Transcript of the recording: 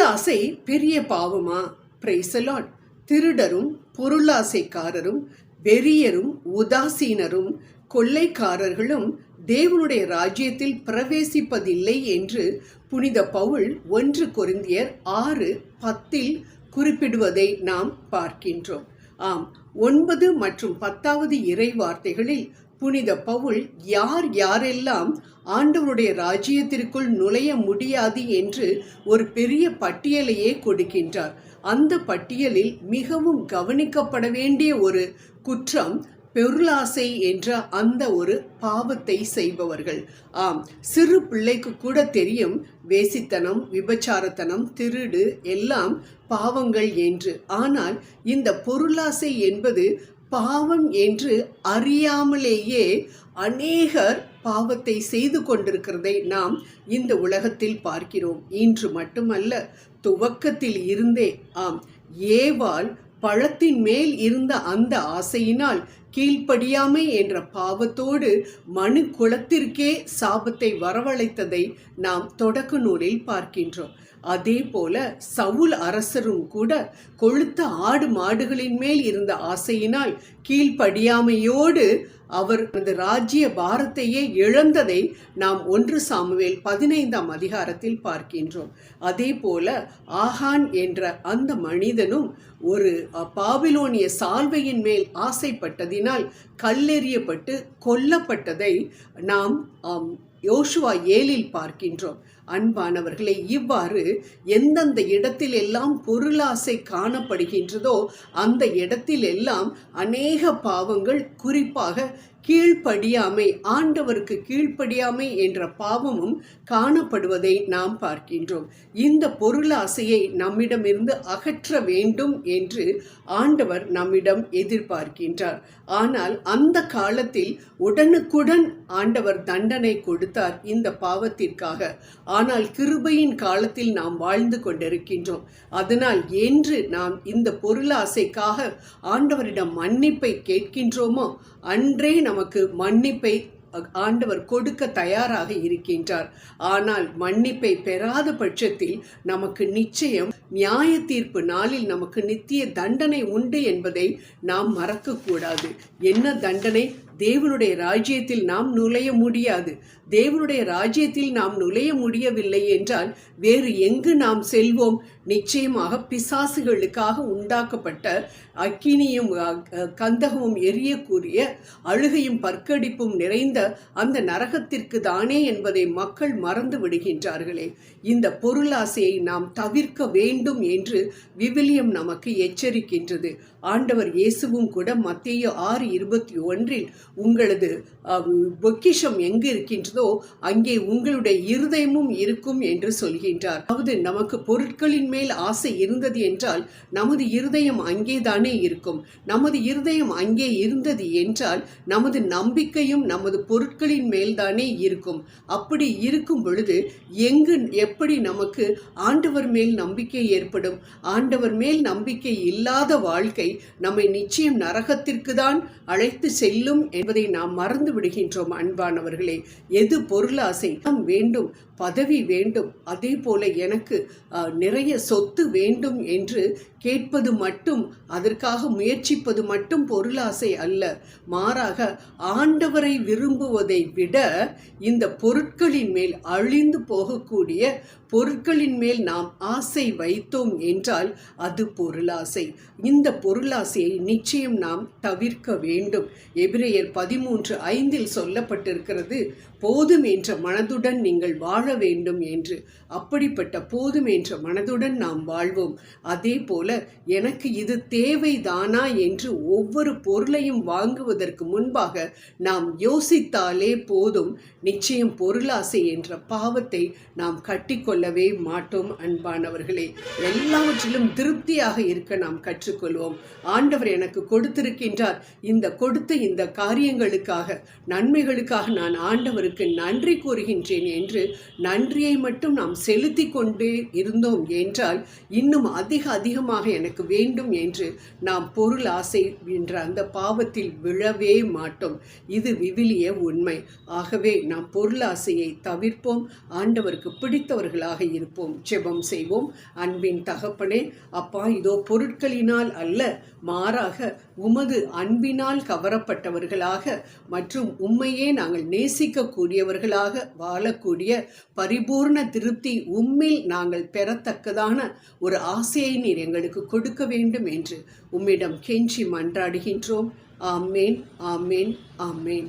பொருளாசை பெரிய பாவமா? Praise the Lord. திருடரும் பொருளாசைக்காரரும் வெறியரும் உதாசீனரும் கொள்ளைக்காரர்களும் தேவனுடைய ராஜ்யத்தில் பிரவேசிப்பதில்லை என்று புனித பவுல் 1 கொரிந்தியர் 6:10 குறிப்பிடுவதை நாம் பார்க்கின்றோம். ஆம், 9 மற்றும் 10 இறை வார்த்தைகளில் புனித பவுல் யாரெல்லாம் ஆண்டவருடைய ராஜ்யத்திற்குள் நுழைய முடியாது என்று ஒரு பெரிய பட்டியலையே கொடுக்கின்றார். அந்த பட்டியலில் மிகவும் கவனிக்கப்பட வேண்டிய ஒரு குற்றம் பொருளாசை என்ற அந்த ஒரு பாவத்தை செய்பவர்கள். ஆம், சிறு பிள்ளைக்கு கூட தெரியும் வேசித்தனம், விபச்சாரத்தனம், திருடு எல்லாம் பாவங்கள் என்று. ஆனால் இந்த பொருளாசை என்பது பாவம் என்று அறியாமலேயே அநேகர் பாவத்தை செய்து கொண்டிருக்கிறதை நாம் இந்த உலகத்தில் பார்க்கிறோம். இன்று மட்டுமல்ல, துவக்கத்தில் இருந்தே. ஆம், ஏவாள் பழத்தின் மேல் இருந்த அந்த ஆசையினால் கீழ்ப்படியாமை என்ற பாவத்தோடு மனு குலத்திற்கே சாபத்தை வரவழைத்ததை நாம் தொடக்க நூலில் பார்க்கின்றோம். அதே போல சவுல் அரசரும் கூட கொழுத்த ஆடு மாடுகளின் மேல் இருந்த ஆசையினால் கீழ்ப்படியாமையோடு அவர் அந்த ராஜ்ய பாரத்தையே இழந்ததை நாம் 1 சாமுவேல் 15ஆம் அதிகாரத்தில் பார்க்கின்றோம். அதே போல ஆகான் என்ற அந்த மனிதனும் ஒரு பாபிலோனிய சால்வையின் மேல் ஆசைப்பட்டதினால் கல்லெறியப்பட்டு கொல்லப்பட்டதை நாம் யோசுவா 7இல் பார்க்கின்றோம். அன்பானவர்களை, இவ்வாறு எந்தெந்த இடத்திலெல்லாம் பொருளாசை காணப்படுகின்றதோ அந்த இடத்திலெல்லாம் அநேக பாவங்கள், குறிப்பாக கீழ்ப்படியாமை, ஆண்டவருக்கு கீழ்ப்படியாமை என்ற பாவமும் காணப்படுவதை நாம் பார்க்கின்றோம். இந்த பொருளாசையை நம்மிடமிருந்து அகற்ற வேண்டும் என்று ஆண்டவர் நம்மிடம் எதிர்பார்க்கின்றார். ஆனால் அந்த காலத்தில் உடனுக்குடன் ஆண்டவர் தண்டனை கொடுத்தார் இந்த பாவத்திற்காக. ஆனால் கிருபையின் காலத்தில் நாம் வாழ்ந்து கொண்டிருக்கின்றோம். அதனால் என்று நாம் இந்த பொருளாசைக்காக ஆண்டவரிடம் மன்னிப்பை கேட்கின்றோமோ அன்றே நமக்கு மன்னிப்பை ஆண்டவர் கொடுக்க தயாராக இருக்கின்றார். ஆனால் மன்னிப்பை பெறாத பட்சத்தில் நமக்கு நிச்சயம் நியாய தீர்ப்பு நாளில் நமக்கு நித்திய தண்டனை உண்டு என்பதை நாம் மறக்கக்கூடாது. என்ன தண்டனை? தேவனுடைய ராஜ்யத்தில் நாம் நுழைய முடியாது. தேவனுடைய ராஜ்யத்தில் நாம் நுழைய முடியவில்லை என்றால் வேறு எங்கு நாம் செல்வோம்? நிச்சயமாக பிசாசுகளுக்காக உண்டாக்கப்பட்ட அக்கினியும் கந்தகமும் எரியக்கூடிய அழுகையும் பற்கடிப்பும் நிறைந்த அந்த நரகத்திற்கு தானே என்பதை மக்கள் மறந்து விடுகின்றார்களே. இந்த பொருளாசையை நாம் தவிர்க்க வேண்டும் என்று விவிலியம் நமக்கு எச்சரிக்கின்றது. ஆண்டவர் இயேசுவும் கூட மத்தேயு 6:21 உங்களது பொக்கிஷம் எங்கு இருக்கின்றதோ அங்கே உங்களுடைய இருதயமும் இருக்கும் என்று சொல்கின்றார். அதாவது நமக்கு பொருட்களின் மேல் ஆசை இருந்தது என்றால் நமது இருதயம் அங்கேதானே இருக்கும். நமது இருதயம் அங்கே இருந்தது என்றால் நமது நம்பிக்கையும் நமது பொருட்களின் மேல்தானே இருக்கும். அப்படி இருக்கும் பொழுது எங்கு எப்படி நமக்கு ஆண்டவர் மேல் நம்பிக்கை ஏற்படும்? ஆண்டவர் மேல் நம்பிக்கை இல்லாத வாழ்க்கை நம்மை நிச்சயம் நரகத்திற்கு தான் அழைத்து செல்லும் என்பதை நாம் மறந்து விடுகின்றோம். அன்பானவர்களே, எது பொருளாசை வேண்டும், பதவி வேண்டும், அதே போல எனக்கு நிறைய சொத்து வேண்டும் என்று கேட்பது மட்டும், அதற்காக முயற்சிப்பது மட்டும் பொருளாசை அல்ல. மாறாக ஆண்டவரை விரும்புவதை விட இந்த பொருட்களின் மேல், அழிந்து போகக்கூடிய பொருட்களின் மேல் நாம் ஆசை வைத்தோம் என்றால் அது பொருளாசை. இந்த பொருளாசையை நிச்சயம் நாம் தவிர்க்க வேண்டும். எபிரேயர் 13:5 சொல்லப்பட்டிருக்கிறது, போதும் என்ற மனதுடன் நீங்கள் வாழ வேண்டும் என்று. அப்படிப்பட்ட போதும் என்ற மனதுடன் நாம் வாழ்வோம். அதே போல எனக்கு இது தேவைதானா என்று ஒவ்வொரு பொருளையும் வாங்குவதற்கு முன்பாக நாம் யோசித்தாலே போதும். நிச்சயம் பொருளாசை என்ற பாவத்தை நாம் கட்டிக்கொள்ளவே மாட்டோம். அன்பானவர்களே, எல்லாவற்றிலும் திருப்தியாக இருக்க நாம் கற்றுக்கொள்வோம். ஆண்டவர் எனக்கு கொடுத்திருக்கின்றார், இந்த கொடுத்த இந்த காரியங்களுக்காக, நன்மைகளுக்காக நான் ஆண்டவர் ஆண்டவருக்கு நன்றி கூறுகின்றேன் என்று நன்றியை மட்டும் நாம் செலுத்தி கொண்டே இருந்தோம் என்றால் இன்னும் அதிகமாக எனக்கு வேண்டும் என்று நாம் பொருள் ஆசை என்ற அந்த பாவத்தில் விழவே மாட்டோம். இது விவிலிய உண்மை. ஆகவே நாம் பொருள் ஆசையை தவிர்ப்போம், ஆண்டவருக்கு பிடித்தவர்களாக இருப்போம். ஜெபம் செய்வோம். அன்பின் தகப்பனே, அப்பா, இதோ பொருட்களினால் அல்ல, மாறாக உமது அன்பினால் கவரப்பட்டவர்களாக மற்றும் உம்மையே நாங்கள் நேசிக்கக்கூடியவர்களாக வாழக்கூடிய பரிபூர்ண திருப்தி உம்மில் நாங்கள் பெறத்தக்கதான ஒரு ஆசையை நீர் எங்களுக்கு கொடுக்க வேண்டும் என்று உம்மிடம் கெஞ்சி மன்றாடுகின்றோம். ஆமேன், ஆமேன், ஆமேன்.